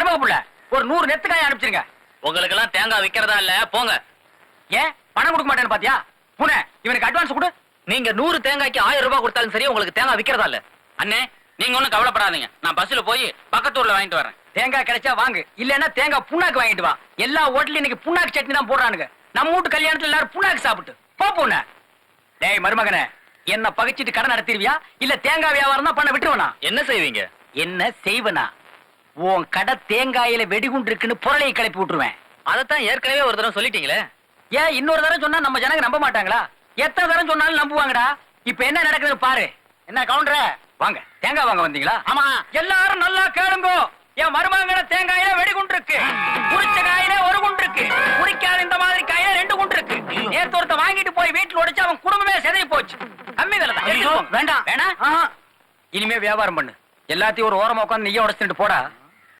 மருமக புள்ள ஒரு 100 நெத்துக்காய் அனுப்பிச்சிருங்க. உங்களுக்கு எல்லாம் தேங்காய் விக்கிறதா இல்ல போங்க. ஏன் பணம் கொடுக்க மாட்டேன்னு பாத்தியா? பூனை இவனுக்கு அட்வான்ஸ் கொடு. நீங்க 100 தேங்காய்க்கு 1000 ரூபாய் கொடுத்தாலும் சரி உங்களுக்கு தேங்காய் விக்கிறதா இல்ல. அண்ணே நீங்க ஒண்ணும் கவலைப்படாதீங்க, நான் பஸ்ல போய் பக்கத்தூர்ல வாங்கிட்டு வரேன். தேங்காய் கிடைச்சா வாங்கு, இல்லன்னா தேங்காய் புண்ணாக்கு வாங்கிட்டு வா. எல்லா ஹோட்டலும் இன்னைக்கு புண்ணாக்கு சட்னி தான் போடுறானுங்க. நம்ம வீட்டு கல்யாணத்துல எல்லாரும் புண்ணாக்கு சாப்பிட்டு போ. பூனை டேய் மருமகனே, என்ன பகிச்சிட்டு கடை நடத்திடுவியா இல்ல தேங்காய் வியாபாரம் தான் பண்ண விட்டுருவனா? என்ன செய்வீங்க? என்ன செய்வனா? உன் கடை தேங்காயில வெடிகுண்டு இருக்குன்னு பொருளையை கிளப்பி விட்டுருவேன். அதத்தான் ஏற்கனவே ஒரு தடவை சொல்லிட்டீங்களே. ஏன் இன்னொரு தடவை சொன்னா நம்ம ஜனங்க நம்ப மாட்டாங்களா? எத்தனை தடவை சொன்னாலும் நம்புவாங்கடா. இப்ப என்ன நடக்குதுன்னு பாரு. என்ன கவுண்டர வாங்க, தேங்காய் வாங்க வந்தீங்களா? ஆமா. எல்லாரும் நல்லா கேளுங்க. என் மருமகன தேங்காயில வெடிகுண்டு இருக்கு, குறிச்ச காயில ஒரு குண்டு இருக்கு, குறிக்காத இந்த மாதிரி காயில 2 குண்டு இருக்கு. நேத்து ஒருத்த வாங்கிட்டு போய் வீட்டுல உடைச்சு அவன் குடும்பமே செதறி போச்சு. கம்மி விலை தான். வேண்டாம் வேணா. இனிமே வியாபாரம் பண்ணு. எல்லாத்தையும் ஒரு ஓரமா உட்காந்து நெய்ய உடைச்சிட்டு போடா.